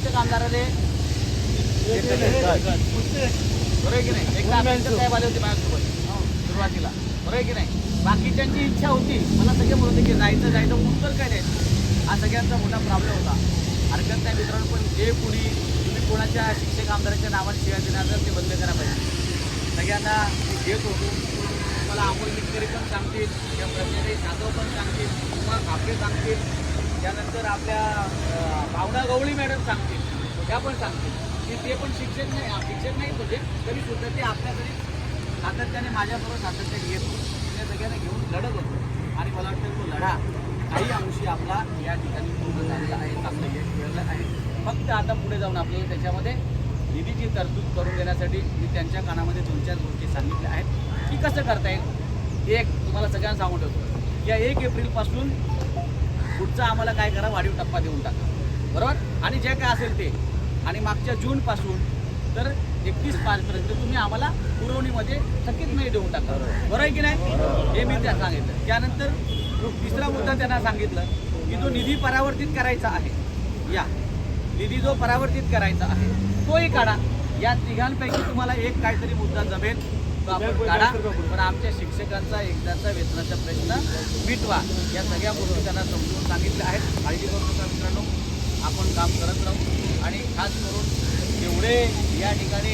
शिक्षक आमदाराले बरोबर की नाही. एकदा साहेब आले होते माझ्यासोबत सुरुवातीला, बरोबर की नाही. बाकीच्यांची इच्छा होती, मला सगळे म्हणत होते की जायचं उत्तर काय द्यायचं. हा सगळ्यांचा मोठा प्रॉब्लेम होता. हरकत नाही मित्रांनो, पण जे तुम्ही कोणाच्या शिक्षक आमदाराच्या नावाने शिवाय देणार ते बंद करा पाहिजे. सगळ्यांना मी घेत होतो. मला अमोल मिटकरी पण सांगतील, त्या प्रतिनिधी जाधव पण सांगतील, किंवा खापरे सांगतील, त्यानंतर आपल्या भावना गवळी मॅडम सांगतील, त्या पण सांगतील की ते पण शिक्षक नाही होते, तरी सुद्धा ते आपल्याकडे सातत्याने माझ्याबरोबर सातत्याने येत होते. त्या सगळ्यांना घेऊन लढत होतो. आणि मला वाटतं तो लढा काही अंशी आपला या ठिकाणी पूर्ण झालेला आहे, चांगलं यश मिळालं आहे. फक्त आता पुढे जाऊन आपल्याला त्याच्यामध्ये निधीची तरतूद करून देण्यासाठी मी त्यांच्या कानामध्ये 2-4 गोष्टी सांगितल्या आहेत की कसं करता येईल. एक तुम्हाला सगळ्यांना सांगून ठेवतो, या 1 एप्रिलपासून पुढचा आम्हाला काय करा, वाढीव टप्पा देऊन टाका, बरोबर. आणि जे काय असेल ते, आणि मागच्या जूनपासून तर 31/5 तुम्ही आम्हाला पुरवणीमध्ये थकीत नाही देऊन टाका, बरोबर आहे की नाही. हे मी त्या सांगितलं. त्यानंतर तिसरा मुद्दा त्यांना सांगितलं की जो निधी परावर्तित करायचा आहे, या निधी जो परावर्तित करायचा आहे तोही काढा. या तिघांपैकी तुम्हाला एक काहीतरी मुद्दा जमेल तो आपण काढा, पण आमच्या शिक्षकांचा एकदाचा वेतनाचा प्रश्न मिटवा. या सगळ्या गोष्टी त्यांना समजून सांगितल्या आहेत. काळजी करू नका मित्रांनो, आपण काम करत राहू. आणि खास करून जेवढे या ठिकाणी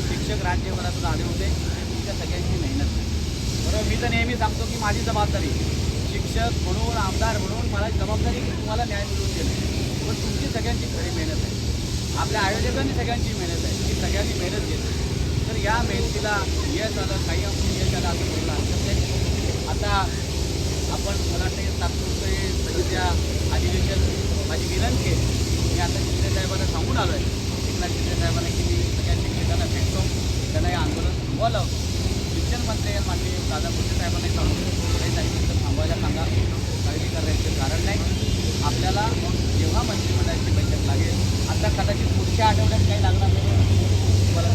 शिक्षक राज्यभरातून आले होते तुमच्या सगळ्यांची मेहनत आहे, बरोबर. मी तर नेहमी सांगतो की माझी जबाबदारी शिक्षक म्हणून, आमदार म्हणून मला जबाबदारी की तुम्हाला न्याय मिळवून देणं, पण तुमची सगळ्यांची खरी मेहनत आहे. आपल्या आयोजकांनी सगळ्यांची मेहनत आहे, की सगळ्यांनी मेहनत घेतली. तर या मेहनतीला यश आलं, काही अंशी यश आलं असं बोललं हरकत नाही. आता आपण मला ते तात्पुरते सगळ्या अधिवेशन माझी विनंती आहे. मी आता शिंदे साहेबांना सांगून आलो आहे, एकनाथ शिंदे साहेबांना की मी सगळ्या शिक्षकांना भेटतो, त्यांना हे आंदोलन थांबवलं. शिक्षण मंत्री माननीय दादा भुसे साहेबांनी सांगून काही तारीखेचं थांबवायला सांगा, काळजी करण्याचं कारण नाही. आपल्याला जेव्हा मंत्रिमंडळाची बैठक लागेल, आता कदाचित पुढच्या आठवड्यात काही लागणार नाही, तुम्हाला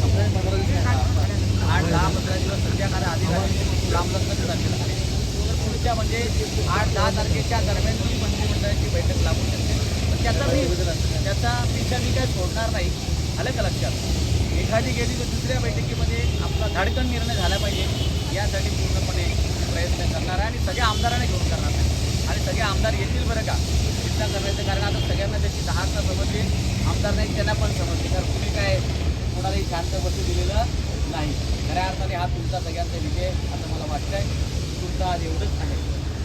8-10-15 दिवस संध्याकाळी आधी रामलक्ष्मण झालेलं आहे. तर पुढच्या म्हणजे 8-10 तारखेच्या दरम्यान ही मंत्रिमंडळाची बैठक लागू शकते. पण त्याचा मी काय सोडणार नाही, आलं का लक्षात. एखादी गेली तर दुसऱ्या बैठकीमध्ये आपला धाडकन निर्णय झाला पाहिजे, यासाठी पूर्णपणे प्रयत्न करणार आहे. आणि सगळ्या आमदारांना घेऊन करणार आहे, आणि सगळे आमदार येतील बरं का, चिंता करण्याचं. कारण आता सगळ्यांना त्याची दहाचा समजली, आमदार नाही त्यांना पण समजली. कारण तुम्ही काय कोणालाही शांत बसू दिलेलं नाही. खऱ्या अर्थाने हा तुमचा सगळ्यांचा विजय असं मला वाटतं आहे. तुमचा आज एवढंच आहे,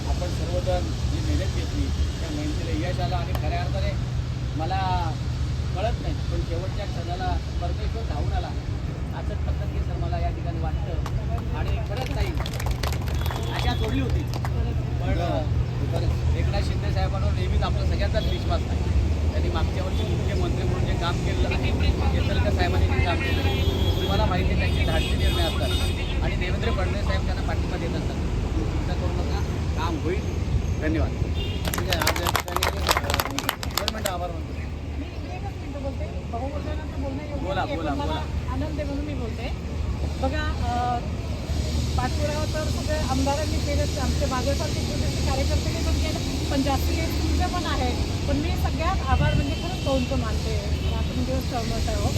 आपण सर्वजण जी मेहनत घेतली त्या मेहनतीला यश आलं. आणि खऱ्या अर्थाने मला कळत नाही, पण शेवटच्या क्षणाला परमेश्वर धावून आला असंच फक्त की सर मला या ठिकाणी वाटतं. आणि खरंच नाही आशा सोडली होती, पण एकनाथ शिंदे साहेबांवर नेहमीच आपला सगळ्यांचाच विश्वास नाही. त्यांनी मागच्या वर्षी मुख्यमंत्री म्हणून जे काम केलं आहे, केसरकर साहेबांनी जे काम केलं तुम्हाला माहिती आहे, त्यांचे धाडसी निर्णय असतात आणि देवेंद्र फडणवीस साहेब त्यांना पाठिंबा देत असतात. तुम्ही चिंता करू नका, काम होईल. धन्यवाद. ठीक आहे, आपल्या ठिकाणी 2 मिनटं आभार मानतो. बोला बोला बोला. आनंद आहे म्हणून मी बोलते. बघा, पाठपुरावा तर सगळे आमदारांनी केलं, आमच्या माझ्यासारखे छोटे कार्यकर्त्यांनी पण केलं, पण जास्ती तुमचं पण आहे. पण मी सगळ्यात आभार म्हणजे खरंच कौंचं मानते, रात्रंदिवस सहमत आहे हो.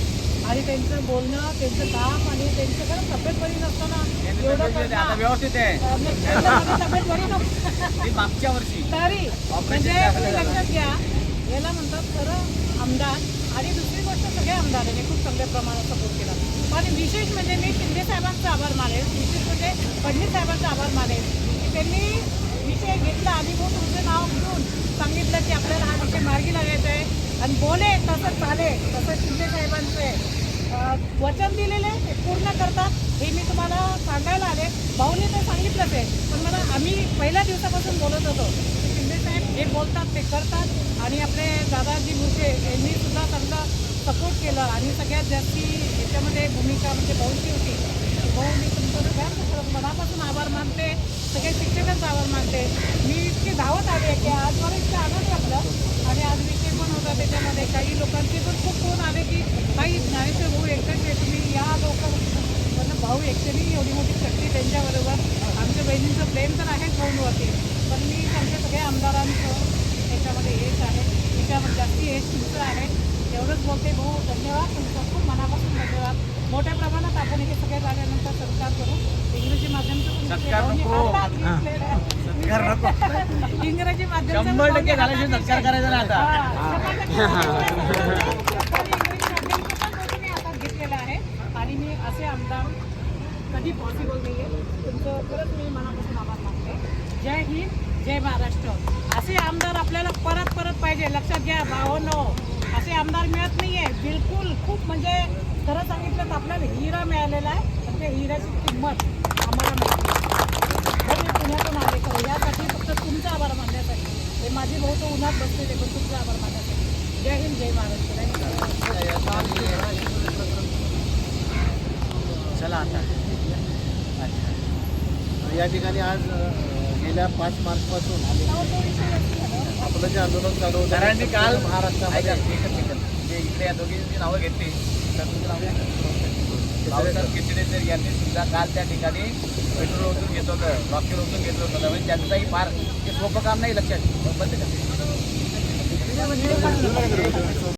आणि त्यांचं बोलणं, त्यांचं काम, आणि त्यांचं खरंच तब्येत बरी नसताना एवढं व्यवस्थित आहे. तब्येत बरी नसतं मागच्या वर्षी तरी म्हणजे लक्षात घ्या, याला म्हणतात खरं आमदार. आणि दुसरी गोष्ट, सगळ्या आमदारांनी खूप चांगल्या प्रमाणात सपोर्ट केला. आणि विशेष म्हणजे मी शिंदे साहेबांचा आभार मानेल, विशेष म्हणजे फडणवीस साहेबांचा आभार मानेल की त्यांनी विषय घेतला आणि मग तुमचं नाव घेऊन सांगितलं की आपल्याला हा विषय मार्गी लागायचा आहे. आणि बोले तसं चालेल, तसं शिंदे साहेबांचे वचन दिलेले ते पूर्ण करतात. हे मी तुम्हाला सांगायला आले. भाऊने तर सांगितलंच आहे, पण मला आम्ही पहिल्या दिवसापासून बोलत होतो की शिंदे साहेब हे बोलतात ते करतात. आणि आपले दादाजी भुसे यांनी सुद्धा चांगला सपोर्ट केलं. आणि सगळ्यात जास्ती याच्यामध्ये भूमिका म्हणजे भाऊची होती. भाऊ, मी तुमचं सगळ्यांचं खरंच मनापासून आभार मानते, सगळ्या शिक्षकांचा आभार मानते. मी इतकी धावत आले की आज मला इतकं आनंद वाटलं. आणि आज विषय पण होता त्याच्यामध्ये, काही लोकांचे पण खूप फोन आले की काही ज्ञानेश्वर भाऊ एकटेच आहे, तुम्ही या लवकर. पण भाऊ एकटे नाही, एवढी मोठी शक्ती त्यांच्याबरोबर. आमच्या बहिणींचं प्रेम तर आहेच भाऊंवरती, पण मी आमच्या सगळ्या आमदारांचं त्याच्यामध्ये हेच आहे, त्याच्यामध्ये जास्ती हेच तुमचं आहे. एवढंच बोलते भाऊ धन्यवाद तुमचं खूप मनापासून धन्यवाद. मोठ्या प्रमाणात आपण हे सगळे झाल्यानंतर सत्कार करू. इंग्रजी माध्यमचं सत्कार नको. इंग्रजी माध्यम 100% झाल्याशिवाय सत्कार करायचा ना आता. घेतलेलं आहे आणि मी असे आमदार कधी पॉसिबल नाही आहे. तुमचं खरंच मी मनापासून आभार मानते. जय हिंद जय महाराष्ट्र. असे आमदार आपल्याला परत परत पाहिजे. लक्षात घ्या भावांनो, असे आमदार मिळत नाही आहे बिलकुल. खूप म्हणजे खरं सांगितलं तर आपल्याला हिरा मिळालेला आहे, पण त्या हिऱ्याची किंमत आम्हाला माहिती आहे. मी पुण्यातून आले खरं यासाठी, फक्त तुमचा आभार मानण्यासाठी. हे माझे भाऊ तो उन्हात बसलेले, पण तुमचा आभार मानण्यासाठी. जय हिंद जय महाराष्ट्र. चला आता. या ठिकाणी आज गेल्या 5 मार्चपासून आपलं जे आंदोलन चालू होतं सरांनी काल महाराष्ट्रामध्ये जे इकडे या दोघींची नावं घेतली तर तुमची नावं खिचडे यांनी सुद्धा काल त्या ठिकाणी पेट्रोल ओतून घेत होतं, रॉकेल ओतून घेतलं होतं. म्हणजे त्यांचंही फार ते सोपं काम नाही. लक्षात बंद करा.